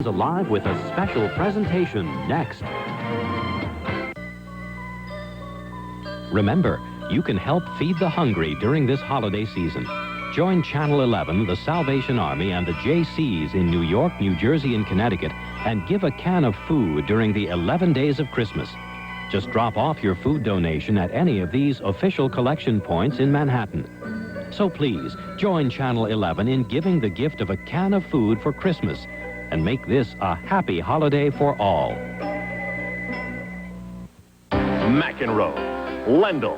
alive with a special presentation next. Remember, you can help feed the hungry during this holiday season. Join Channel 11, the Salvation Army, and the JCs in New York, New Jersey, and Connecticut, and give a can of food during the 11 days of Christmas. Just drop off your food donation at any of these official collection points in Manhattan. So please, join Channel 11 in giving the gift of a can of food for Christmas, and make this a happy holiday for all. McEnroe, Lendl,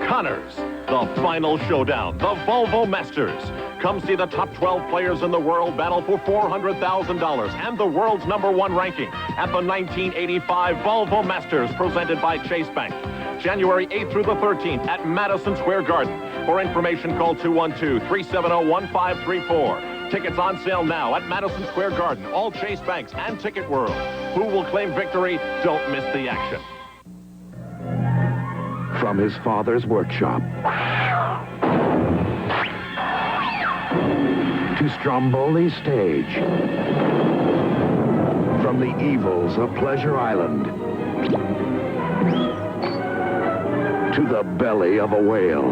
Connors, the final showdown, the Volvo Masters. Come see the top 12 players in the world battle for $400,000 and the world's #1 ranking at the 1985 Volvo Masters, presented by Chase Bank. January 8th through the 13th at Madison Square Garden. For information, call 212-370-1534. Tickets on sale now at Madison Square Garden, all Chase Banks, and Ticket World. Who will claim victory? Don't miss the action. From his father's workshop to Stromboli's stage, from the evils of Pleasure Island to the belly of a whale.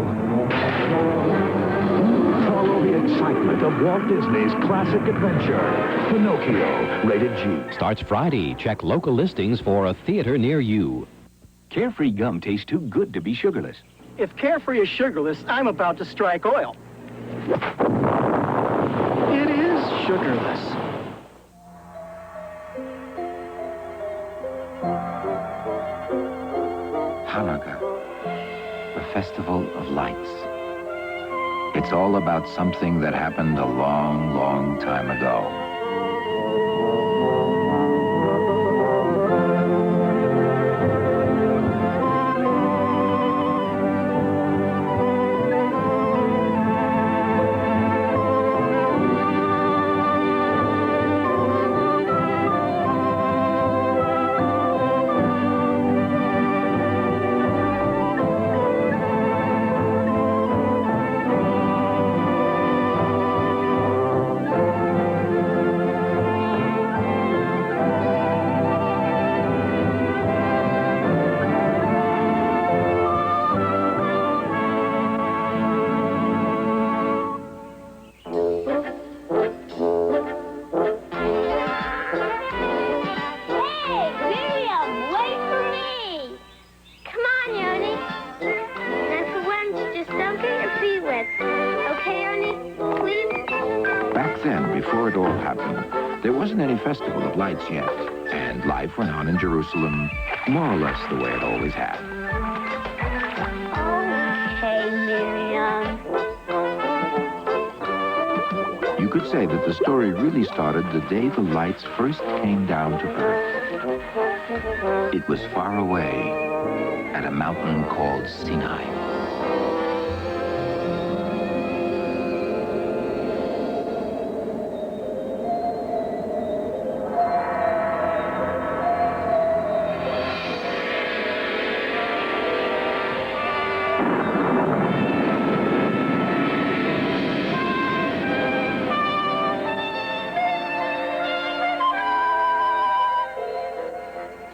Follow the excitement of Walt Disney's classic adventure, Pinocchio, rated G. Starts Friday. Check local listings for a theater near you. Carefree gum tastes too good to be sugarless. If Carefree is sugarless, I'm about to strike oil. It is sugarless. Hanukkah, the festival of lights. It's all about something that happened a long, long time ago. Before it all happened, there wasn't any festival of lights yet, and life went on in Jerusalem more or less the way it always had. Okay, Miriam. You could say that the story really started the day the lights first came down to Earth. It was far away at a mountain called Sinai.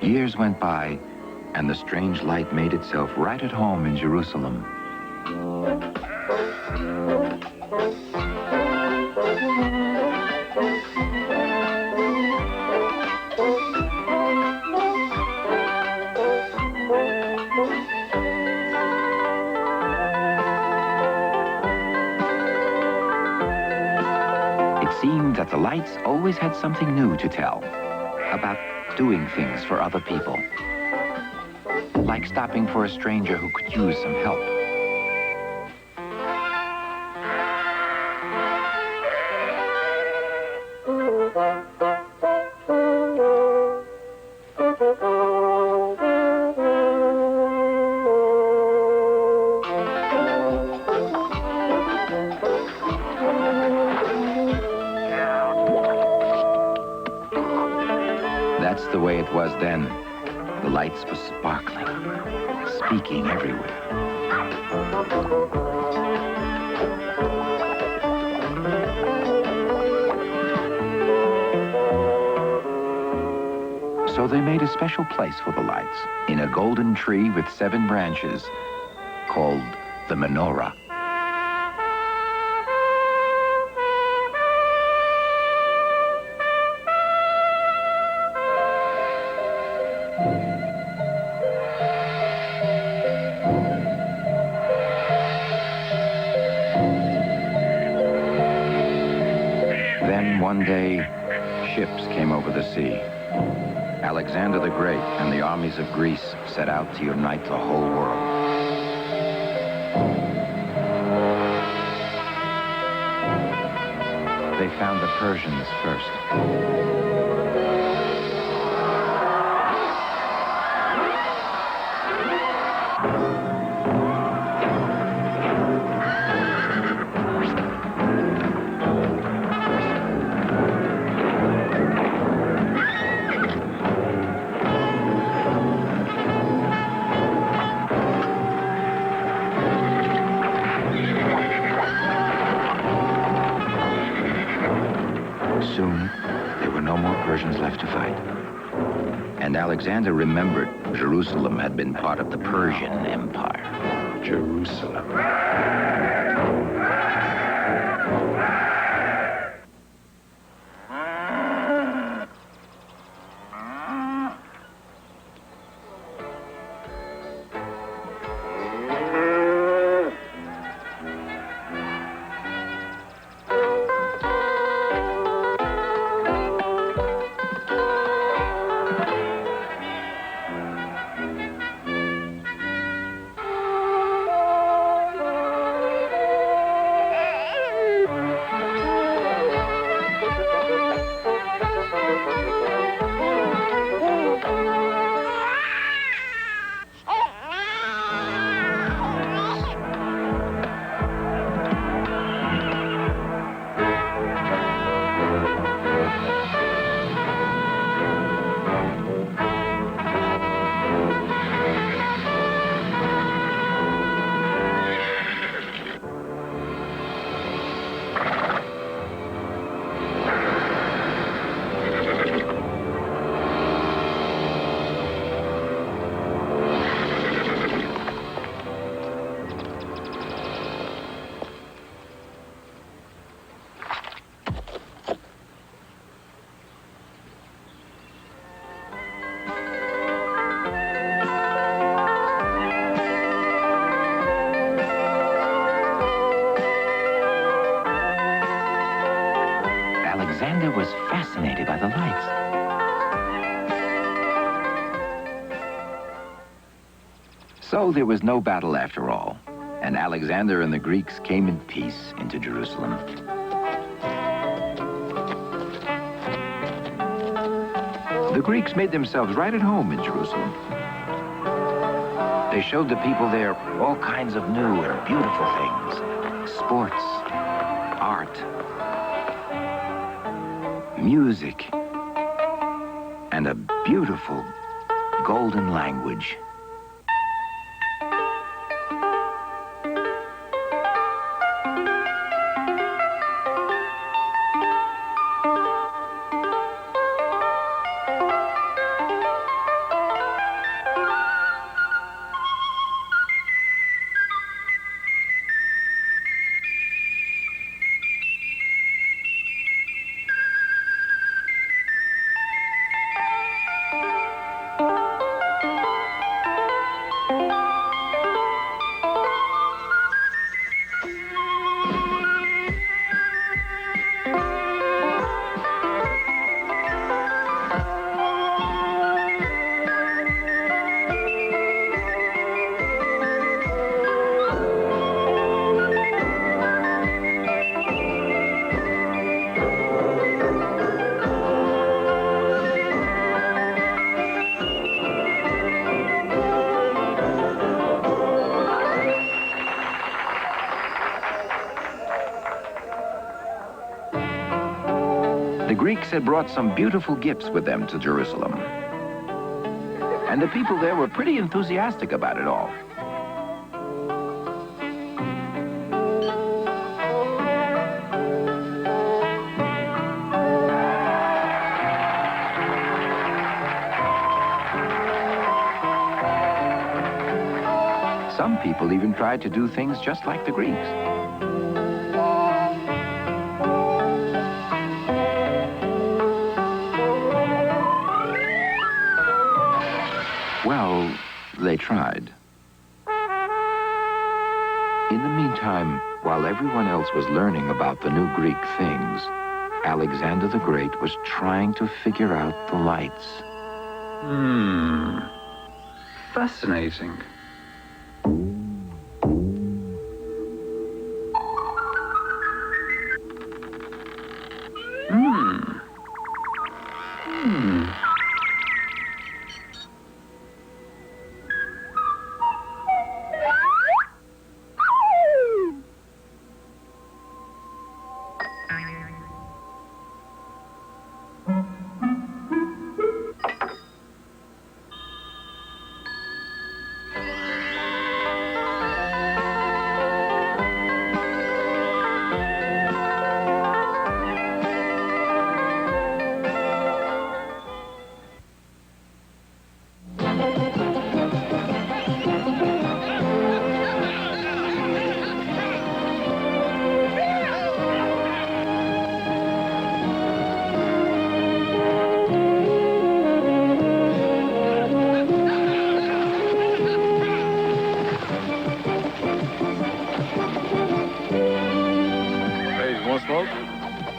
Years went by, and the strange light made itself right at home in Jerusalem. It seemed that the lights always had something new to tell about doing things for other people, like stopping for a stranger who could use some help. That's the way it was then. The lights were sparkling, speaking everywhere. So they made a special place for the lights in a golden tree with 7 branches called the menorah. Then one day, ships came over the sea. Alexander the Great and the armies of Greece set out to unite the whole world. They found the Persians first. Soon, there were no more Persians left to fight. And Alexander remembered Jerusalem had been part of the Persian Empire. Jerusalem. Alexander was fascinated by the lights. So there was no battle after all, and Alexander and the Greeks came in peace into Jerusalem. The Greeks made themselves right at home in Jerusalem. They showed the people there all kinds of new and beautiful things. Sports, art, music, and a beautiful golden language. The Greeks had brought some beautiful gifts with them to Jerusalem. And the people there were pretty enthusiastic about it all. Some people even tried to do things just like the Greeks. Well, they tried. In the meantime, while everyone else was learning about the new Greek things, Alexander the Great was trying to figure out the lights. Fascinating.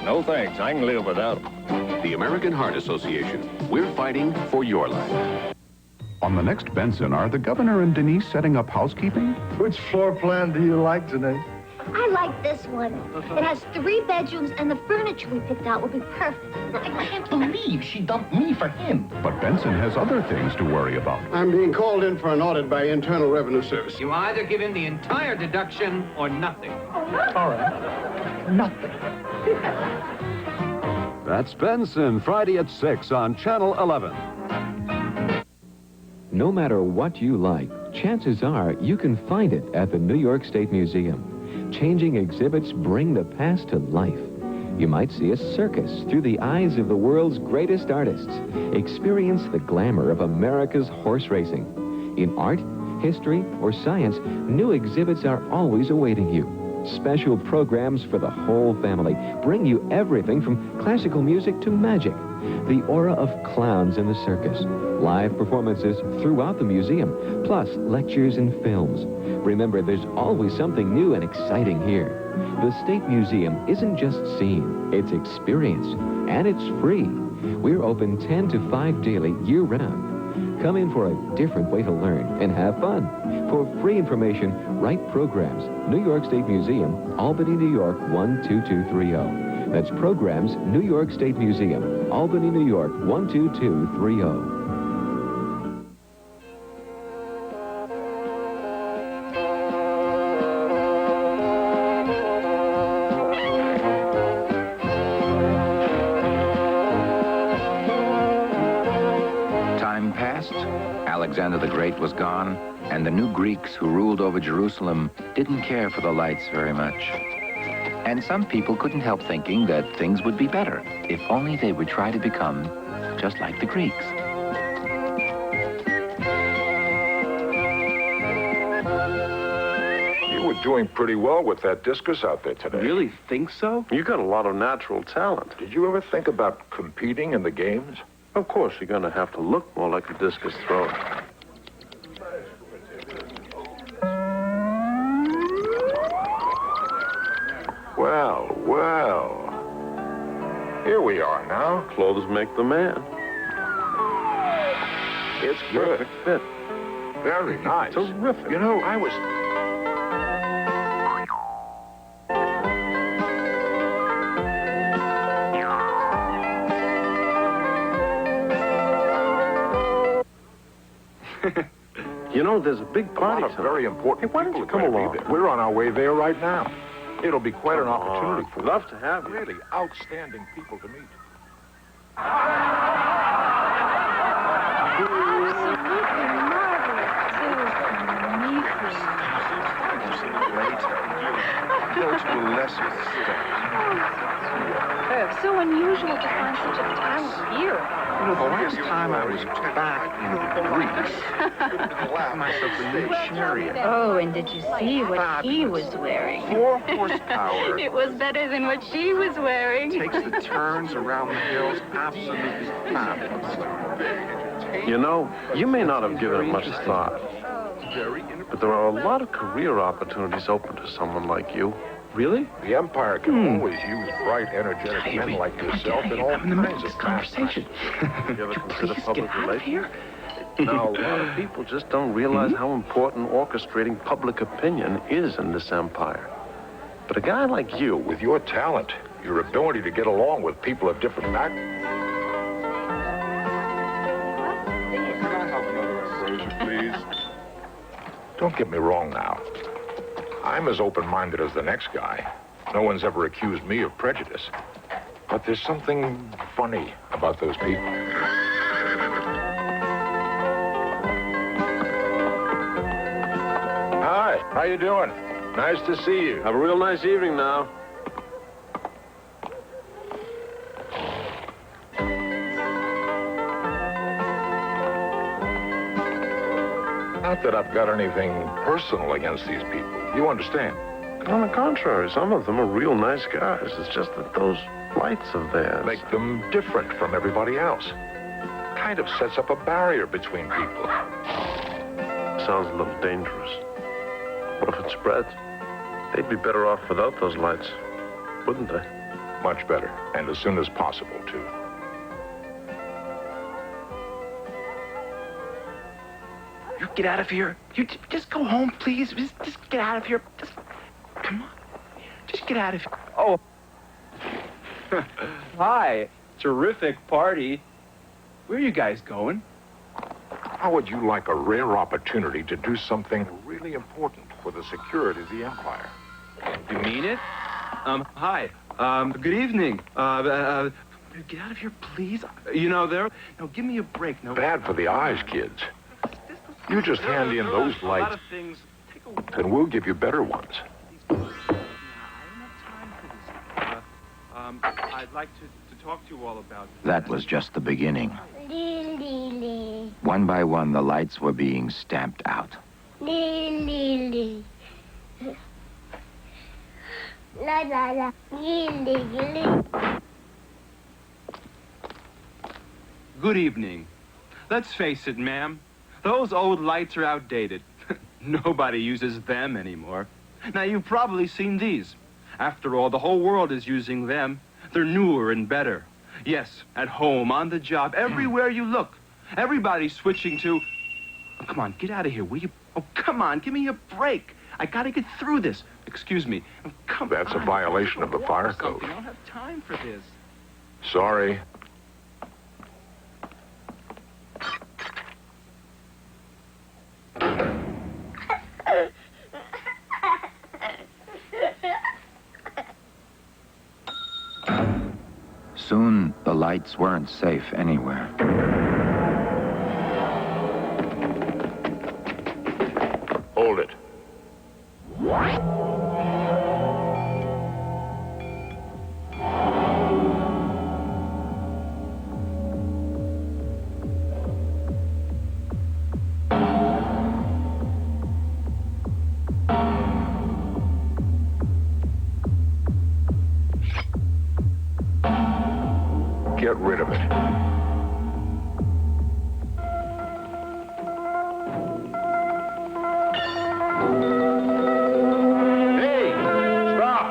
No thanks, I can live without them. The American Heart Association. We're fighting for your life. On the next Benson, are the governor and Denise setting up housekeeping? Which floor plan do you like, Denise? I like this one. It has 3 bedrooms, and the furniture we picked out will be perfect. I can't believe she dumped me for him. But Benson has other things to worry about. I'm being called in for an audit by Internal Revenue Service. You either give him the entire deduction or nothing. All right. Nothing. That's Benson, Friday at 6 on Channel 11. No matter what you like, chances are you can find it at the New York State Museum. Changing exhibits bring the past to life. You might see a circus through the eyes of the world's greatest artists. Experience the glamour of America's horse racing. In art, history, or science, new exhibits are always awaiting you. Special programs for the whole family bring you everything from classical music to magic. The aura of clowns in the circus. Live performances throughout the museum, plus lectures and films. Remember, there's always something new and exciting here. The State Museum isn't just seen, it's experienced, and it's free. We're open 10 to 5 daily, year-round. Come in for a different way to learn and have fun. For free information, write programs, New York State Museum, Albany, New York, 12230. That's programs, New York State Museum, Albany, New York, 12230. Alexander the Great was gone, and the new Greeks who ruled over Jerusalem didn't care for the lights very much. And some people couldn't help thinking that things would be better if only they would try to become just like the Greeks. You were doing pretty well with that discus out there today. Really think so? You got a lot of natural talent. Did you ever think about competing in the games? Of course, you're going to have to look more like a discus thrower. Well, well. Here we are now. Clothes make the man. It's good. Perfect fit. Very nice. Terrific. You know, I was... You know, there's a big party. A lot of very important Hey, why don't people you come are gonna along? be there. We're on our way there right now. It'll be quite an opportunity for Love to have you. really outstanding people to meet. So unusual to find such a talent here. You know, the last time I was back in Greece, I got myself a new chariot. Oh, and did you see what he was wearing? 4 horsepower. It was better than what she was wearing. Takes the turns around the hills. Absolutely fabulous. You know, you may not have given it much thought, but there are a lot of career opportunities open to someone like you. Really? The Empire can always use bright, energetic men like yourself in all kinds of conversation. You ever consider public relations? Now, a lot of people just don't realize how important orchestrating public opinion is in this empire. But a guy like you, with your talent, your ability to get along with people of different backgrounds. Don't get me wrong now. I'm as open-minded as the next guy. No one's ever accused me of prejudice. But there's something funny about those people. Hi, how you doing? Nice to see you. Have a real nice evening now. Not that I've got anything personal against these people. You understand? On the contrary, some of them are real nice guys. It's just that those lights of theirs make them different from everybody else. Kind of sets up a barrier between people. Sounds a little dangerous. What if it spreads? They'd be better off without those lights, wouldn't they? Much better, and as soon as possible, too. You get out of here. You just go home, please. Just get out of here. Just come on. Just get out of here. Oh. Hi. Terrific party. Where are you guys going? How would you like a rare opportunity to do something really important for the security of the Empire? You mean it? Hi. Good evening. Get out of here, please. You know, no, give me a break. No. Bad for the eyes, kids. You just hand in those lights, and we'll give you better ones. I'd like to talk to you all about That was just the beginning. One by one, the lights were being stamped out. Good evening. Let's face it, ma'am. Those old lights are outdated. Nobody uses them anymore. Now, you've probably seen these. After all, the whole world is using them. They're newer and better. Yes, at home, on the job, everywhere you look. Everybody's switching to... Oh, come on, get out of here, will you? Oh, come on, give me a break. I gotta get through this. Excuse me. Oh, come on. That's a violation of the fire code. I don't have time for this. Sorry. Soon, the lights weren't safe anywhere. Hold it. Get rid of it. Hey, stop!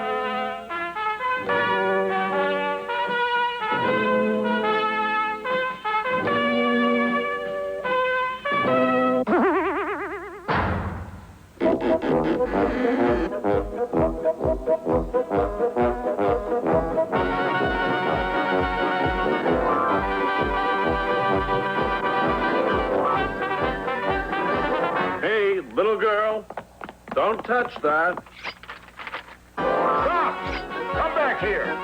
Hey, little girl, don't touch that. Stop! Come back here!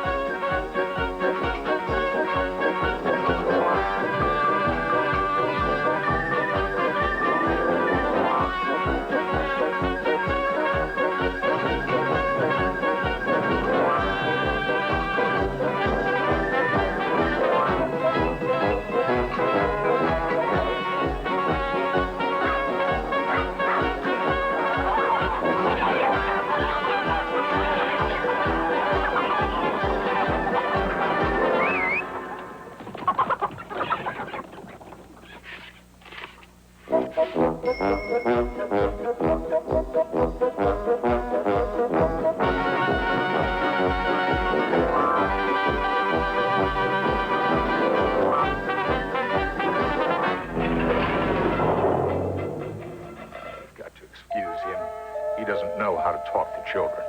know how to talk to children.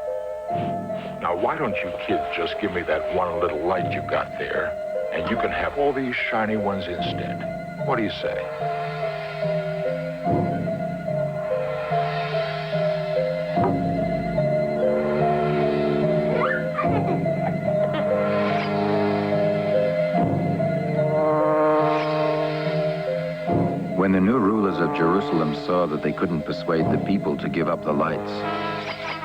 Now, why don't you kids just give me that one little light you got there, and you can have all these shiny ones instead. What do you say? When the new rulers of Jerusalem saw that they couldn't persuade the people to give up the lights,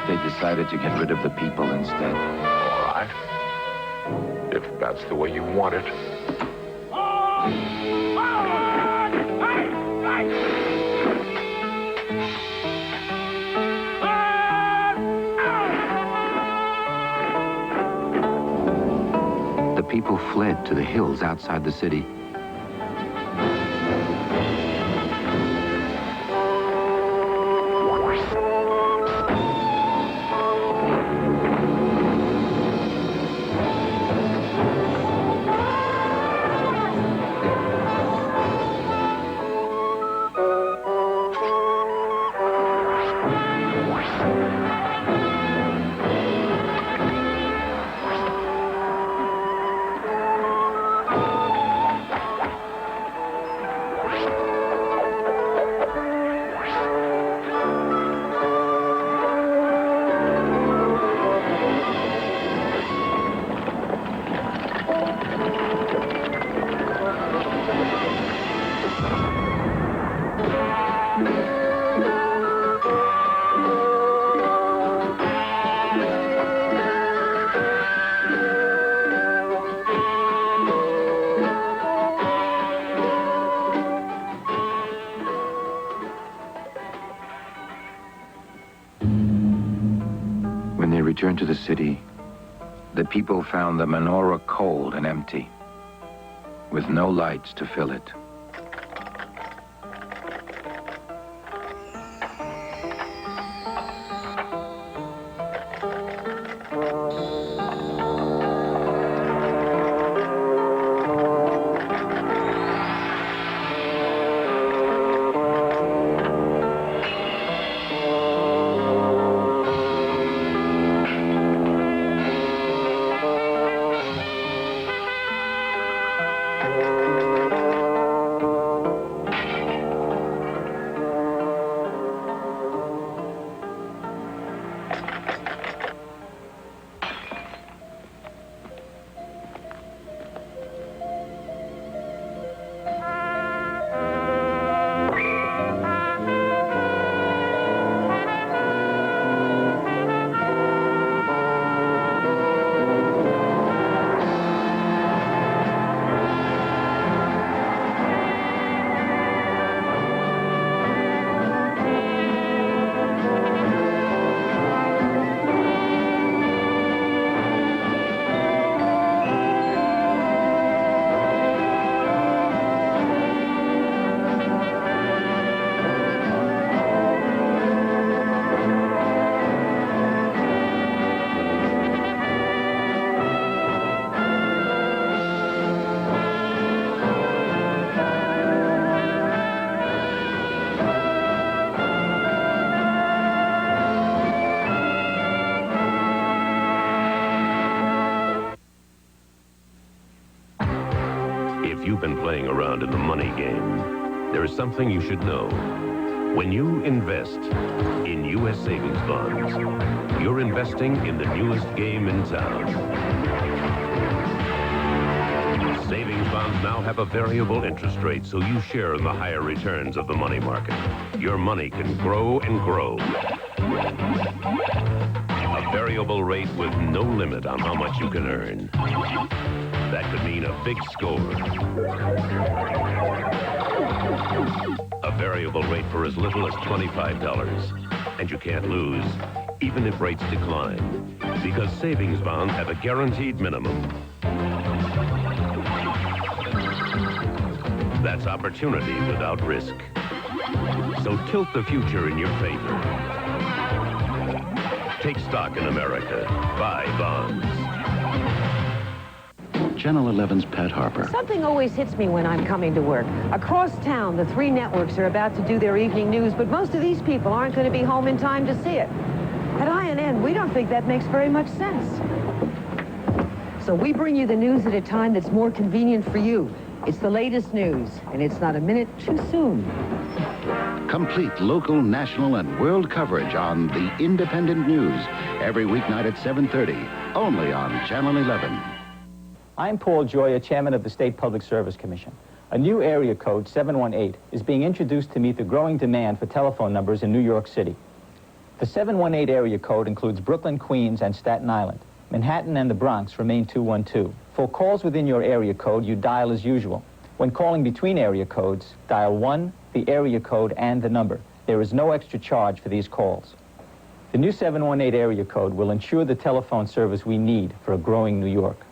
they decided to get rid of the people instead. All right. If that's the way you want it. The people fled to the hills outside the city. When they returned to the city, the people found the menorah cold and empty, with no lights to fill it. You've been playing around in the money game, there is something you should know. When you invest in U.S. savings bonds, you're investing in the newest game in town. Savings bonds now have a variable interest rate, so you share in the higher returns of the money market. Your money can grow and grow. A variable rate with no limit on how much you can earn. That could mean a big score. A variable rate for as little as $25. And you can't lose, even if rates decline. Because savings bonds have a guaranteed minimum. That's opportunity without risk. So tilt the future in your favor. Take stock in America. Buy bonds. Channel 11's Pat Harper. Something always hits me when I'm coming to work. Across town, the 3 networks are about to do their evening news, but most of these people aren't going to be home in time to see it. At INN, we don't think that makes very much sense. So we bring you the news at a time that's more convenient for you. It's the latest news, and it's not a minute too soon. Complete local, national, and world coverage on the Independent News every weeknight at 7:30, only on Channel 11. I'm Paul Joya, chairman of the State Public Service Commission. A new area code, 718, is being introduced to meet the growing demand for telephone numbers in New York City. The 718 area code includes Brooklyn, Queens, and Staten Island. Manhattan and the Bronx remain 212. For calls within your area code, you dial as usual. When calling between area codes, dial 1, the area code, and the number. There is no extra charge for these calls. The new 718 area code will ensure the telephone service we need for a growing New York.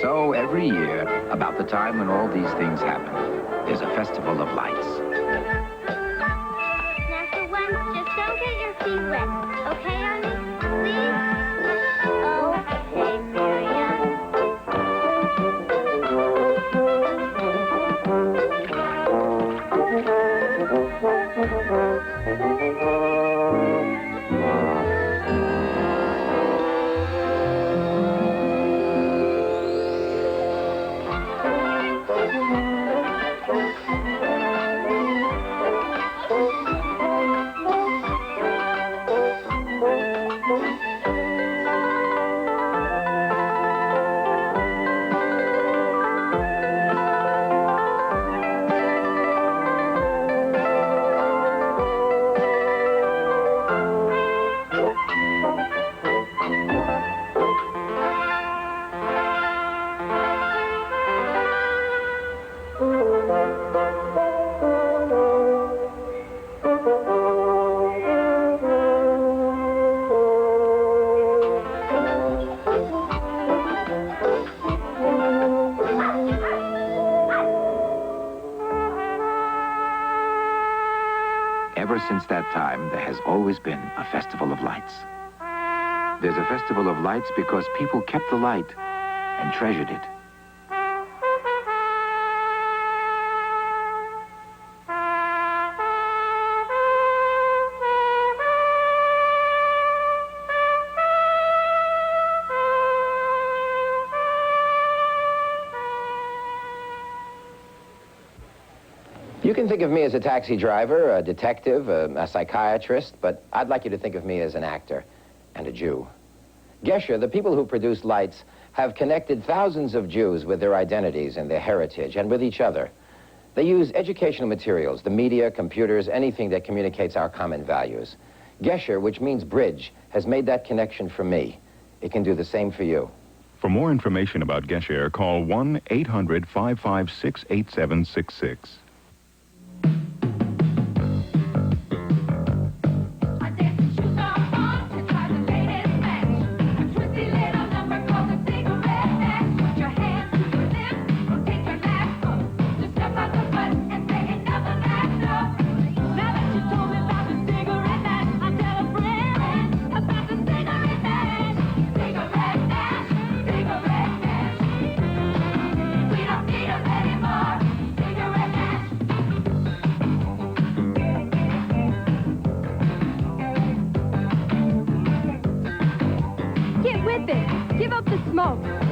So every year, about the time when all these things happen, there's a festival of lights. Now for once, just don't get your feet wet. Okay, honey? Please? Okay, Miriam. Ever since that time, there has always been a festival of lights. There's a festival of lights because people kept the light and treasured it. You can think of me as a taxi driver, a detective, a psychiatrist, but I'd like you to think of me as an actor and a Jew. Gesher, the people who produce lights, have connected thousands of Jews with their identities and their heritage and with each other. They use educational materials, the media, computers, anything that communicates our common values. Gesher, which means bridge, has made that connection for me. It can do the same for you. For more information about Gesher, call 1-800-556-8766.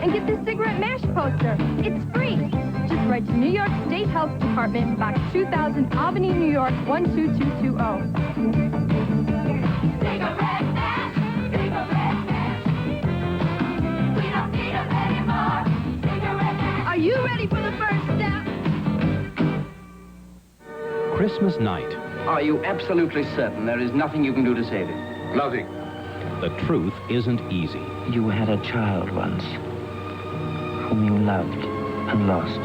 And get this cigarette mash poster. It's free. Just write to New York State Health Department, Box 2000, Albany, New York, 12220. Cigarette mash, cigarette mash. We don't need them anymore. Cigarette mash. Are you ready for the first step? Christmas night. Are you absolutely certain there is nothing you can do to save him? Nothing. The truth isn't easy. You had a child once, whom you loved and lost.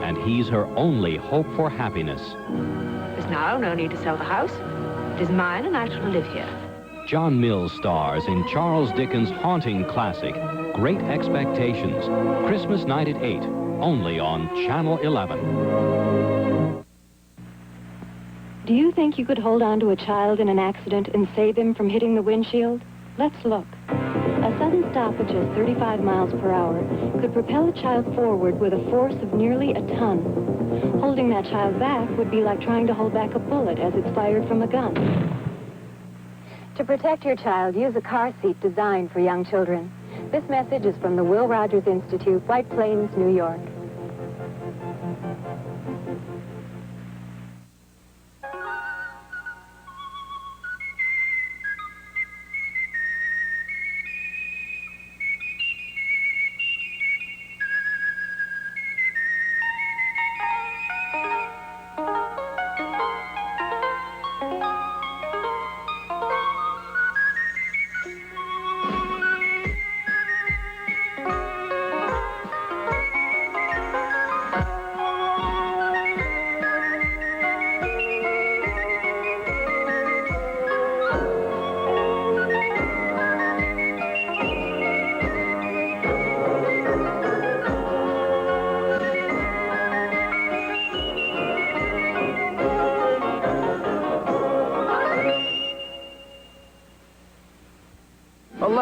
And he's her only hope for happiness. There's now no need to sell the house. It is mine, and I shall live here. John Mills stars in Charles Dickens' haunting classic, Great Expectations, Christmas night at 8, only on Channel 11. Do you think you could hold on to a child in an accident and save him from hitting the windshield? Let's look. A sudden stop at just 35 miles per hour could propel a child forward with a force of nearly a ton. Holding that child back would be like trying to hold back a bullet as it's fired from a gun. To protect your child, use a car seat designed for young children. This message is from the Will Rogers Institute, White Plains, New York.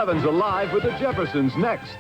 Eleven's Alive with the Jeffersons next.